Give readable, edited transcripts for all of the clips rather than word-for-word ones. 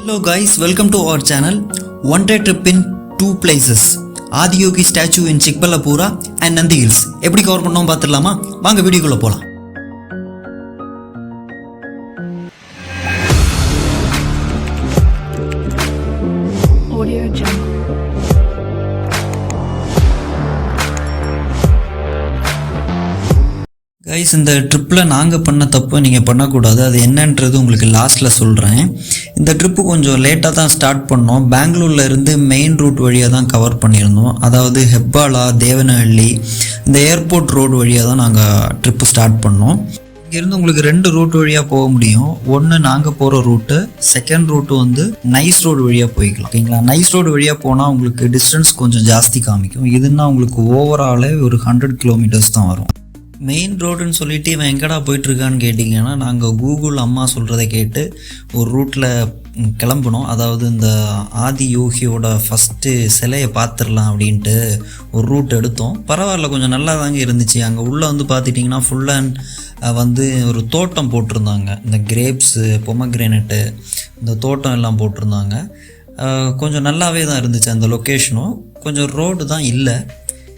Hello guys, welcome to our channel. One day trip in two places. Adiyogi statue in Chikballapura and Nandi Hills. எப்படி cover பண்ணோம் பார்த்துடலாமா? வாங்க வீடியோக்குள்ள போலாம். Audio Jungle. Guys, இந்த ட்ரிப்பில் நாங்கள் பண்ண தப்பு நீங்கள் பண்ணக்கூடாது. அது என்னன்றது உங்களுக்கு லாஸ்ட்டில் சொல்கிறேன். இந்த ட்ரிப்பு கொஞ்சம் லேட்டாக தான் ஸ்டார்ட் பண்ணோம். பெங்களூரில் இருந்து மெயின் ரூட் வழியாக தான் கவர் பண்ணியிருந்தோம். அதாவது ஹெப்பாலா, தேவனஹள்ளி, இந்த ஏர்போர்ட் ரோடு வழியாக தான் நாங்கள் ட்ரிப்பு ஸ்டார்ட் பண்ணோம். இங்கேருந்து உங்களுக்கு 2 ரூட் வழியாக போக முடியும். ஒன்று நாங்கள் போகிற ரூட்டு, செகண்ட் ரூட்டு வந்து நைஸ் ரோடு வழியாக போய்க்கலாம். ஓகேங்களா? நைஸ் ரோடு வழியாக போனால் உங்களுக்கு டிஸ்டன்ஸ் கொஞ்சம் ஜாஸ்தி காமிக்கும். இதுன்னா உங்களுக்கு ஓவராலே ஒரு 100 கிலோமீட்டர்ஸ் தான் வரும். மெயின் ரோடுன்னு சொல்லிட்டு இவன் எங்கடா போயிட்டுருக்கான்னு கேட்டிங்கன்னா, நாங்கள் கூகுள் அம்மா சொல்கிறத கேட்டு ஒரு ரூட்டில் கிளம்புனோம். அதாவது இந்த ஆதி யோகியோட ஃபஸ்ட்டு சிலையை பார்த்துடலாம் அப்படின்ட்டு ஒரு ரூட் எடுத்தோம். பரவாயில்ல, கொஞ்சம் நல்லா தாங்க இருந்துச்சு. அங்கே உள்ளே வந்து பார்த்துட்டிங்கன்னா ஃபுல் அண்ட் வந்து ஒரு தோட்டம் போட்டிருந்தாங்க. இந்த கிரேப்ஸு, பொமக்ரேனட்டு, இந்த தோட்டம் எல்லாம் போட்டிருந்தாங்க. கொஞ்சம் நல்லாவே தான் இருந்துச்சு அந்த லொக்கேஷனும். கொஞ்சம் ரோடு தான் இல்லை,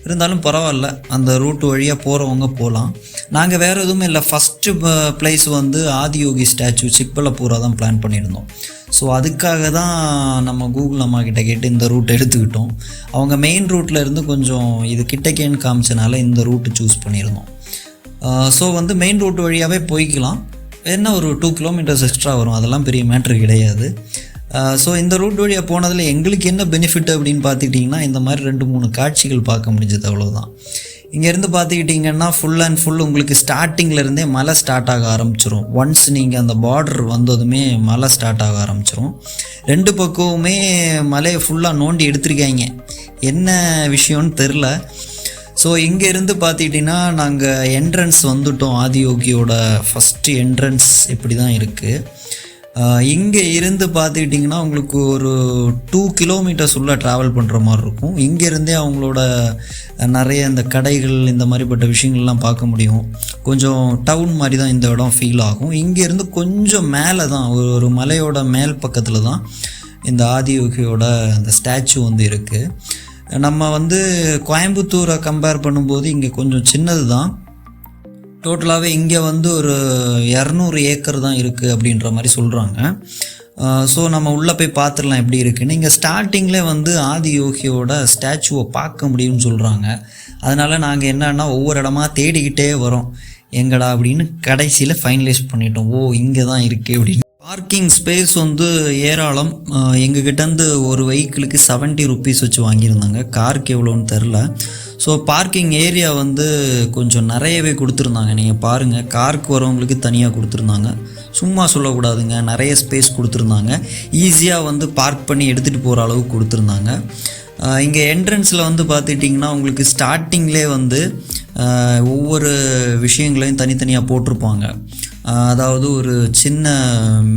இருந்தாலும் பரவாயில்ல, அந்த ரூட்டு வழியாக போகிறவங்க போகலாம். நாங்கள் வேறு எதுவுமே இல்லை. ஃபஸ்ட்டு பிளேஸ் வந்து ஆதியோகி ஸ்டாச்சு சிக்பல்லபூரா தான் பிளான் பண்ணியிருந்தோம். ஸோ அதுக்காக தான் நம்ம கூகுள் அம்மா கிட்ட கேட்டு இந்த ரூட் எடுத்துக்கிட்டோம். அவங்க மெயின் ரூட்டில் இருந்து கொஞ்சம் இது கிட்டக்கேன்னு காமிச்சனால இந்த ரூட்டு சூஸ் பண்ணியிருந்தோம். ஸோ வந்து மெயின் ரூட் வழியாகவே போய்க்கலாம். என்ன ஒரு 2 கிலோமீட்டர்ஸ் எக்ஸ்ட்ரா வரும், அதெல்லாம் பெரிய மேட்ரு கிடையாது. ஸோ இந்த ரூட் வழியாக போனதில் எங்களுக்கு என்ன பெனிஃபிட் அப்படின்னு பார்த்துக்கிட்டிங்கன்னா, இந்த மாதிரி 2-3 காட்சிகள் பார்க்க முடிஞ்சது, அவ்வளோதான். இங்கேருந்து பார்த்துக்கிட்டிங்கன்னா ஃபுல் அண்ட் ஃபுல் உங்களுக்கு ஸ்டார்டிங்லேருந்தே மழை ஸ்டார்ட் ஆக ஆரம்பிச்சிரும். ஒன்ஸ் நீங்கள் அந்த பார்டர் வந்ததுமே மழை ஸ்டார்ட் ஆக ஆரம்பிச்சிரும். 2 பக்கமுமே மலையை ஃபுல்லாக நோண்டி எடுத்திருக்காங்க. என்ன விஷயம்னு தெரில. ஸோ இங்கேருந்து பார்த்துக்கிட்டிங்கன்னா நாங்கள் என்ட்ரன்ஸ் வந்துவிட்டோம். ஆதியோகியோட ஃபஸ்ட்டு என்ட்ரன்ஸ் இப்படி தான் இருக்குது. இங்கே இருந்து பார்த்துக்கிட்டிங்கன்னா உங்களுக்கு ஒரு 2 கிலோமீட்டர்ஸ் உள்ள ட்ராவல் பண்ணுற மாதிரி இருக்கும். இங்கேருந்தே அவங்களோட நிறைய இந்த கடைகள், இந்த மாதிரிப்பட்ட விஷயங்கள்லாம் பார்க்க முடியும். கொஞ்சம் டவுன் மாதிரி தான் இந்த இடம் ஃபீல் ஆகும். இங்கேருந்து கொஞ்சம் மேலே தான், ஒரு மலையோட மேல் பக்கத்தில் தான் இந்த ஆதியோகியோட அந்த ஸ்டாச்சு வந்து இருக்குது. நம்ம வந்து கோயம்புத்தூரை கம்பேர் பண்ணும்போது இங்கே கொஞ்சம் சின்னது தான். டோட்டலாகவே இங்கே வந்து ஒரு 200 ஏக்கர் தான் இருக்குது அப்படின்ற மாதிரி சொல்கிறாங்க. ஸோ நம்ம உள்ளே போய் பார்த்துடலாம் எப்படி இருக்குன்னு. இங்கே ஸ்டார்டிங்கில் வந்து ஆதி யோகியோட ஸ்டாச்சுவை பார்க்க முடியும்னு சொல்கிறாங்க. அதனால் நாங்கள் என்னன்னா ஒவ்வொரு இடமா தேடிக்கிட்டே வரோம், எங்கடா அப்படின்னு. கடைசியில் ஃபைனலைஸ் பண்ணிட்டோம். ஓ, இங்கே தான் இருக்குது அப்படின்னு. பார்க்கிங் ஸ்பேஸ் வந்து ஏராளம். எங்ககிட்டேருந்து ஒரு வெஹிக்கிளுக்கு 70 ருபீஸ் வச்சு வாங்கியிருந்தாங்க. காருக்கு எவ்வளோன்னு தெரில. ஸோ பார்க்கிங் ஏரியா வந்து கொஞ்சம் நிறையவே கொடுத்துருந்தாங்க. நீங்கள் பாருங்கள், காருக்கு வரவங்களுக்கு தனியாக கொடுத்துருந்தாங்க. சும்மா சொல்லக்கூடாதுங்க, நிறைய ஸ்பேஸ் கொடுத்துருந்தாங்க. ஈஸியாக வந்து பார்க் பண்ணி எடுத்துகிட்டு போகிற அளவுக்கு கொடுத்துருந்தாங்க. இங்கே என்ட்ரன்ஸில் வந்து பார்த்துக்கிட்டிங்கன்னா உங்களுக்கு ஸ்டார்டிங்லே வந்து ஒவ்வொரு விஷயங்களையும் தனித்தனியாக போட்டிருப்பாங்க. அதாவது ஒரு சின்ன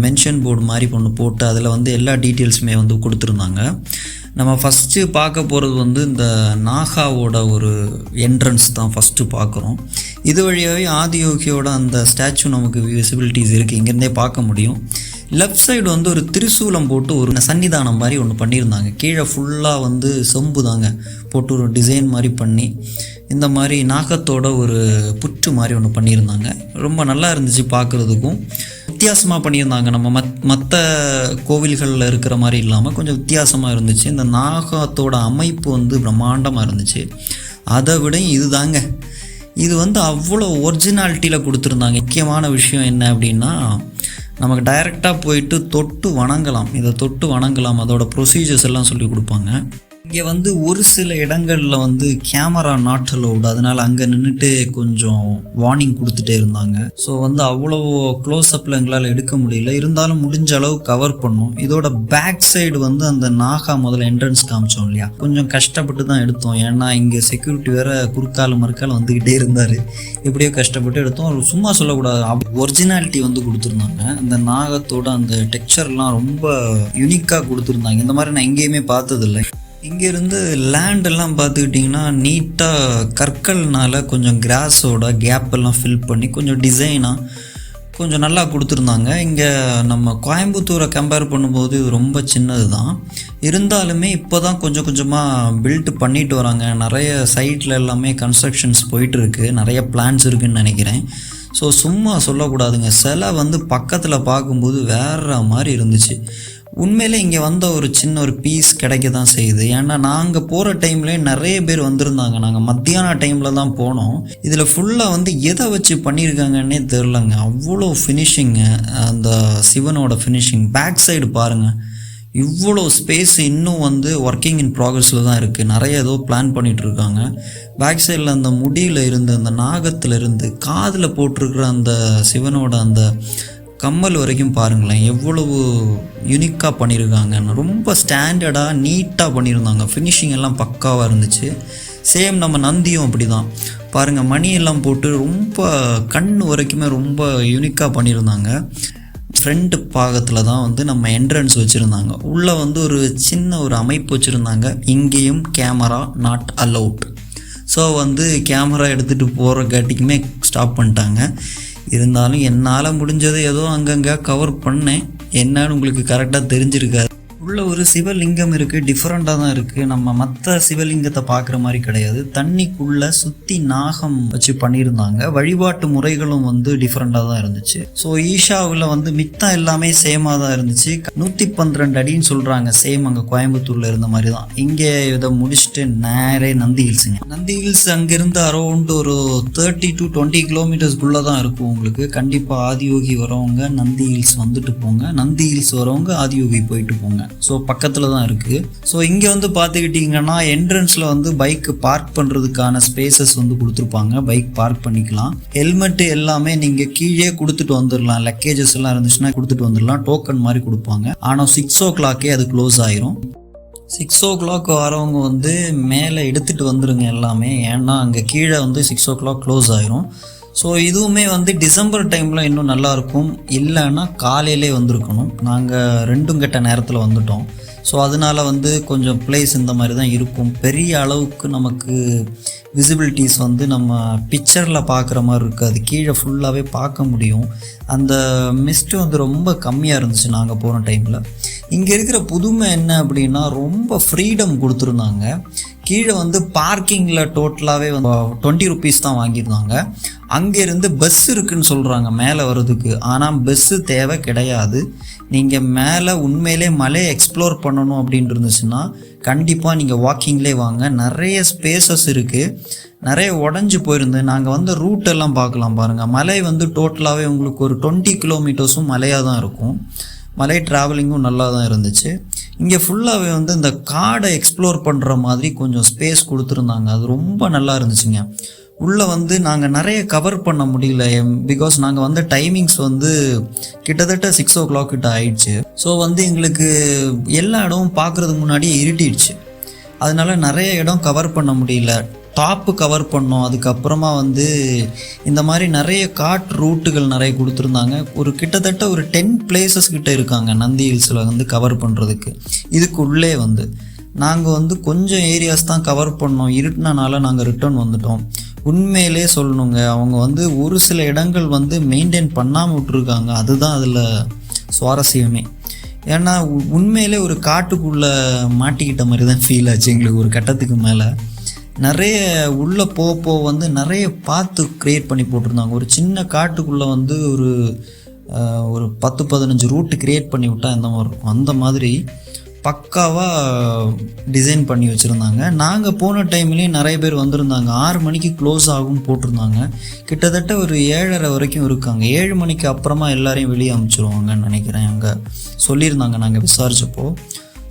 மென்ஷன் போர்டு மாதிரி ஒன்று போட்டு அதில் வந்து எல்லா டீட்டெயில்ஸுமே வந்து கொடுத்துருந்தாங்க. நம்ம ஃபஸ்ட்டு பார்க்க போகிறது வந்து இந்த நாகாவோட ஒரு என்ட்ரன்ஸ் தான் ஃபஸ்ட்டு பார்க்குறோம். இது வழியாகவே ஆதியோகியோட அந்த ஸ்டாச்சு நமக்கு விசிபிலிட்டிஸ் இருக்குது, இங்கேருந்தே பார்க்க முடியும். லெஃப்ட் சைடு வந்து ஒரு திரிசூலம் போட்டு ஒரு சன்னிதானம் மாதிரி ஒன்று பண்ணியிருந்தாங்க. கீழே ஃபுல்லாக வந்து செம்பு தாங்க போட்டு ஒரு டிசைன் மாதிரி பண்ணி இந்த மாதிரி நாகத்தோட ஒரு புற்று மாதிரி ஒன்று பண்ணியிருந்தாங்க. ரொம்ப நல்லா இருந்துச்சு பார்க்குறதுக்கும். வித்தியாசமாக பண்ணியிருந்தாங்க. நம்ம மற்ற கோவில்களில் இருக்கிற மாதிரி இல்லாமல் கொஞ்சம் வித்தியாசமாக இருந்துச்சு. இந்த நாகத்தோட அமைப்பு வந்து பிரம்மாண்டமாக இருந்துச்சு. அதை விட இது தாங்க, இது வந்து அவ்வளோ ஒரிஜினாலிட்டியில் கொடுத்துருந்தாங்க. முக்கியமான விஷயம் என்ன அப்படின்னா, நமக்கு டைரெக்டாக போயிட்டு தொட்டு வணங்கலாம். இதை தொட்டு வணங்கலாம், அதோட ப்ரொசீஜர்ஸ் எல்லாம் சொல்லி கொடுப்பாங்க. இங்கே வந்து ஒரு சில இடங்களில் வந்து கேமரா நாட் அலோவ்டு, அதனால் அங்கே நின்றுட்டு கொஞ்சம் வார்னிங் கொடுத்துட்டே இருந்தாங்க. ஸோ வந்து அவ்வளோ க்ளோஸ்அப்பில் எங்களால் எடுக்க முடியல, இருந்தாலும் முடிஞ்ச அளவு கவர் பண்ணோம். இதோட பேக் சைடு வந்து அந்த நாகா முதல்ல என்ட்ரன்ஸ் காமிச்சோம் இல்லையா, கொஞ்சம் கஷ்டப்பட்டு தான் எடுத்தோம். ஏன்னா இங்கே செக்யூரிட்டி வேறு குறுக்கால மறுக்கால் வந்துக்கிட்டே இருந்தார். எப்படியோ கஷ்டப்பட்டு எடுத்தோம். சும்மா சொல்லக்கூடாது, ஒரிஜினாலிட்டி வந்து கொடுத்துருந்தாங்க. அந்த நாகத்தோட அந்த டெக்ஸ்சர்லாம் ரொம்ப யூனிக்காக கொடுத்துருந்தாங்க. இந்த மாதிரி நான் எங்கேயுமே பார்த்ததில்லை. இங்கேருந்து லேண்டெல்லாம் பார்த்துக்கிட்டிங்கன்னா நீட்டாக கற்கள்னால கொஞ்சம் கிராஸோட கேப்பெல்லாம் ஃபில் பண்ணி கொஞ்சம் டிசைனாக கொஞ்சம் நல்லா கொடுத்துருந்தாங்க. இங்கே நம்ம கோயம்புத்தூரை கம்பேர் பண்ணும்போது இது ரொம்ப சின்னது தான். இருந்தாலுமே இப்போ தான் கொஞ்சம் கொஞ்சமாக பில்ட் பண்ணிட்டு வராங்க. நிறைய சைட்டில் எல்லாமே கன்ஸ்ட்ரக்ஷன்ஸ் போயிட்டுருக்கு, நிறைய பிளான்ஸ் இருக்குதுன்னு நினைக்கிறேன். ஸோ சும்மா சொல்லக்கூடாதுங்க, சிலை வந்து பக்கத்தில் பார்க்கும்போது வேறு மாதிரி இருந்துச்சு. உண்மையிலே இங்கே வந்த ஒரு சின்ன ஒரு பீஸ் கிடைக்க தான் செய்யுது. ஏன்னா நாங்கள் போகிற டைம்லேயே நிறைய பேர் வந்திருந்தாங்க. நாங்கள் மத்தியான டைமில் தான் போனோம். இதில் ஃபுல்லாக வந்து எதை வச்சு பண்ணியிருக்காங்கன்னே தெரிலங்க. அவ்வளோ ஃபினிஷிங்கு, அந்த சிவனோட ஃபினிஷிங். பேக் சைடு பாருங்கள், இவ்வளோ ஸ்பேஸ் இன்னும் வந்து ஒர்க்கிங் இன் ப்ராக்ரஸில் தான் இருக்குது. நிறைய ஏதோ பிளான் பண்ணிகிட்ருக்காங்க. பேக் சைடில் அந்த முடியில் இருந்து, அந்த நாகத்தில் இருந்து, காதில் போட்டிருக்கிற அந்த சிவனோட அந்த கம்மல் வரைக்கும் பாருங்களேன், எவ்வளவு யூனிக்காக பண்ணியிருக்காங்க. ரொம்ப ஸ்டாண்டர்டாக நீட்டாக பண்ணியிருந்தாங்க. ஃபினிஷிங் எல்லாம் பக்காவாக இருந்துச்சு. சேம் நம்ம நந்தியும் அப்படி தான் பாருங்கள், மணியெல்லாம் போட்டு ரொம்ப கண் வரைக்குமே ரொம்ப யூனிக்காக பண்ணியிருந்தாங்க. ஃப்ரண்ட் பாகத்தில் தான் வந்து நம்ம என்ட்ரன்ஸ் வச்சுருந்தாங்க. உள்ளே வந்து ஒரு சின்ன ஒரு அமைப்பு வச்சுருந்தாங்க, இங்கேயும் கேமரா நாட் அலவுட். ஸோ வந்து கேமரா எடுத்துகிட்டு போகிறக்காட்டிக்குமே ஸ்டாப் பண்ணிட்டாங்க. இருந்தாலும் என்னால் முடிஞ்சதை ஏதோ அங்கங்கே கவர் பண்ணேன். என்னன்னு உங்களுக்கு கரெக்டாக தெரிஞ்சிருக்காது. உள்ள ஒரு சிவலிங்கம் இருக்குது, டிஃப்ரெண்ட்டாக தான் இருக்குது. நம்ம மற்ற சிவலிங்கத்தை பார்க்குற மாதிரி கிடையாது. தண்ணிக்குள்ளே சுற்றி நாகம் வச்சு பண்ணியிருந்தாங்க. வழிபாட்டு முறைகளும் வந்து டிஃப்ரெண்ட்டாக தான் இருந்துச்சு. ஸோ ஈஷாவில் வந்து மித்தம் எல்லாமே சேமாக தான் இருந்துச்சு. 112 அடின்னு சொல்கிறாங்க, சேம் அங்கே கோயம்புத்தூரில் இருந்த மாதிரி தான். இங்கே இதை முடிச்சுட்டு நேரே நந்தி ஹில்ஸுங்க. நந்தி ஹில்ஸ் அங்கேருந்து அரௌண்ட் ஒரு 30 to 20 கிலோமீட்டர்ஸ்குள்ளே தான் இருக்கும் உங்களுக்கு. கண்டிப்பாக ஆதியோகி வரவங்க நந்தி ஹில்ஸ் வந்துட்டு போங்க, நந்தி ஹில்ஸ் வரவங்க ஆதியோகி போயிட்டு போங்க. ஸோ பக்கத்தில் தான் இருக்குது. ஸோ இங்கே வந்து பார்த்துக்கிட்டிங்கன்னா என்ட்ரன்ஸில் வந்து பைக்கு பார்க் பண்ணுறதுக்கான ஸ்பேசஸ் வந்து கொடுத்துருப்பாங்க. பைக் பார்க் பண்ணிக்கலாம். ஹெல்மெட்டு எல்லாமே நீங்கள் கீழே கொடுத்துட்டு வந்துடலாம். லக்கேஜஸ் எல்லாம் இருந்துச்சுன்னா கொடுத்துட்டு வந்துடலாம். டோக்கன் மாதிரி கொடுப்பாங்க. ஆனால் 6 o'clock அது க்ளோஸ் ஆயிரும். 6 o'clock வரவங்க வந்து மேலே எடுத்துகிட்டு வந்துடுங்க எல்லாமே. ஏன்னா அங்கே கீழே வந்து 6 o'clock க்ளோஸ் ஆயிரும். ஸோ இதுவுமே வந்து டிசம்பர் டைமில் இன்னும் நல்லாயிருக்கும். இல்லைன்னா காலையிலே வந்திருக்கணும். நாங்கள் 2 கெட்ட நேரத்தில் வந்துட்டோம். ஸோ அதனால் வந்து கொஞ்சம் பிளேஸ் இந்த மாதிரி தான் இருக்கும். பெரிய அளவுக்கு நமக்கு விசிபிலிட்டிஸ் வந்து நம்ம பிக்சரில் பார்க்குற மாதிரி இருக்காது. கீழே ஃபுல்லாகவே பார்க்க முடியும். அந்த மிஸ்ட்டு வந்து ரொம்ப கம்மியாக இருந்துச்சு நாங்கள் போன டைமில். இங்கே இருக்கிற புதுமை என்ன அப்படின்னா, ரொம்ப ஃப்ரீடம் கொடுத்துருந்தாங்க. கீழே வந்து பார்க்கிங்கில் டோட்டலாகவே வந்து 20 rupees தான் வாங்கியிருந்தாங்க. அங்கேருந்து பஸ் இருக்குதுன்னு சொல்கிறாங்க மேலே வர்றதுக்கு. ஆனால் பஸ்ஸு தேவை கிடையாது. நீங்கள் மேலே உண்மையிலே மலையை எக்ஸ்ப்ளோர் பண்ணணும் அப்படின்னு இருந்துச்சுன்னா கண்டிப்பாக நீங்கள் வாக்கிங்லேயே வாங்க. நிறைய ஸ்பேசஸ் இருக்குது. நிறைய உடஞ்சி போயிருந்து. நாங்கள் வந்து ரூட்டெல்லாம் பார்க்கலாம் பாருங்கள். மலை வந்து டோட்டலாகவே உங்களுக்கு ஒரு 20 கிலோமீட்டர்ஸும் மலையாக தான் இருக்கும். மலை ட்ராவலிங்கும் நல்லா தான் இருந்துச்சு. இங்கே ஃபுல்லாகவே வந்து இந்த காடை எக்ஸ்ப்ளோர் பண்ணுற மாதிரி கொஞ்சம் ஸ்பேஸ் கொடுத்துருந்தாங்க. அது ரொம்ப நல்லா இருந்துச்சுங்க. உள்ளே வந்து நாங்கள் நிறைய கவர் பண்ண முடியல. பிகாஸ் நாங்கள் வந்து டைமிங்ஸ் வந்து கிட்டத்தட்ட 6 o'clock கிட்ட ஆயிடுச்சு. ஸோ வந்து எங்களுக்கு எல்லா இடமும் பார்க்குறதுக்கு முன்னாடியே இருட்டிடுச்சு. அதனால நிறைய இடம் கவர் பண்ண முடியல. டாப்பு கவர் பண்ணோம். அதுக்கப்புறமா வந்து இந்த மாதிரி நிறைய காட் ரூட்டுகள் நிறைய கொடுத்துருந்தாங்க. ஒரு கிட்டத்தட்ட ஒரு 10 places கிட்ட இருக்காங்க நந்தி ஹில்ஸில் வந்து கவர் பண்ணுறதுக்கு. இதுக்குள்ளே வந்து நாங்கள் வந்து கொஞ்சம் ஏரியாஸ் தான் கவர் பண்ணோம். இருட்டினால நாங்கள் ரிட்டர்ன் வந்துட்டோம். உண்மையிலே சொல்லணுங்க, அவங்க வந்து ஒரு சில இடங்கள் வந்து மெயின்டைன் பண்ணாமல் விட்டுருக்காங்க. அதுதான் அதில் சுவாரஸ்யமே. ஏன்னா உண்மையிலே ஒரு காட்டுக்குள்ளே மாட்டிக்கிட்ட மாதிரி தான் ஃபீல் ஆச்சு எங்களுக்கு. ஒரு கட்டத்துக்கு மேலே நிறைய உள்ளே போக வந்து நிறைய பார்த்து க்ரியேட் பண்ணி போட்டிருந்தாங்க. ஒரு சின்ன காட்டுக்குள்ளே வந்து ஒரு 10-15 ரூட்டு க்ரியேட் பண்ணி விட்டால் எந்த மாதிரி இருக்கும் அந்த மாதிரி பக்காவாக டிசைன் பண்ணி வச்சுருந்தாங்க. நாங்கள் போன டைம்லேயும் நிறைய பேர் வந்திருந்தாங்க. 6 மணிக்கு க்ளோஸ் ஆகும்னு போட்டிருந்தாங்க. கிட்டத்தட்ட ஒரு 7:30 வரைக்கும் இருக்காங்க. 7 மணிக்கு அப்புறமா எல்லாரையும் வெளியே அனுப்பிச்சிருவாங்கன்னு நினைக்கிறேன். அங்கே சொல்லியிருந்தாங்க நாங்கள் விசாரித்தப்போ.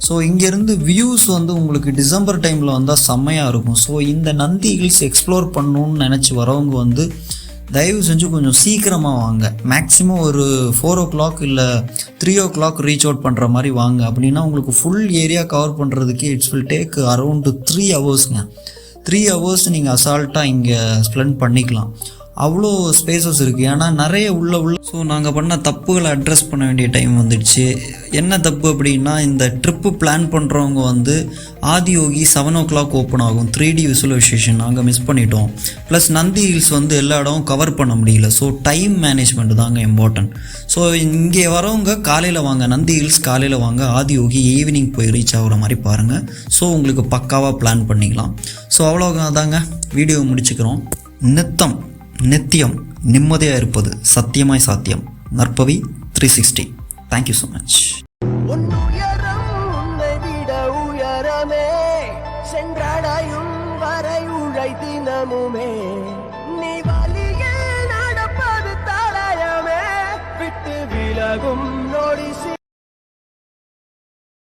ஸோ இங்கேருந்து வியூஸ் வந்து உங்களுக்கு டிசம்பர் டைமில் வந்தால் செம்மையாக இருக்கும். ஸோ இந்த நந்தி ஹில்ஸ் எக்ஸ்ப்ளோர் பண்ணணுன்னு நினச்சி வரவங்க வந்து தயவு செஞ்சு கொஞ்சம் சீக்கிரமாக வாங்க. மேக்ஸிமம் ஒரு 4 o'clock இல்லை 3 o'clock ரீச் அவுட் பண்ணுற மாதிரி வாங்க. அப்படின்னா உங்களுக்கு ஃபுல் ஏரியா கவர் பண்ணுறதுக்கு it's will take around 3 hours. 3 hours நீங்கள் அசால்ட்டாக இங்கே ஸ்பெண்ட் பண்ணிக்கலாம். அவ்வளோ ஸ்பேசஸ் இருக்குது. ஏன்னா நிறைய உள்ள ஸோ நாங்கள் பண்ண தப்புகளை அட்ரஸ் பண்ண வேண்டிய டைம் வந்துடுச்சு. என்ன தப்பு அப்படின்னா, இந்த ட்ரிப்பு பிளான் பண்ணுறவங்க வந்து ஆதியோகி 7 o'clock ஓப்பன் ஆகும், 3D விசுவலைசேஷன் நாங்கள் மிஸ் பண்ணிட்டோம். ப்ளஸ் நந்தி ஹில்ஸ் வந்து எல்லா இடமும் கவர் பண்ண முடியல. ஸோ டைம் மேனேஜ்மெண்ட் தாங்க இம்பார்ட்டன்ட். ஸோ இங்கே வரவங்க காலையில் வாங்க, நந்தி ஹில்ஸ் காலையில் வாங்க, ஆதியோகி ஈவினிங் போய் ரீச் ஆகிற மாதிரி பாருங்கள். ஸோ உங்களுக்கு பக்காவாக பிளான் பண்ணிக்கலாம். ஸோ அவ்வளோதாங்க, வீடியோ முடிச்சுக்கிறோம். நித்தியம் நிம்மதியாக இருப்பது சத்தியமாய் சாத்தியம். நற்பவி 360. Thank you so much.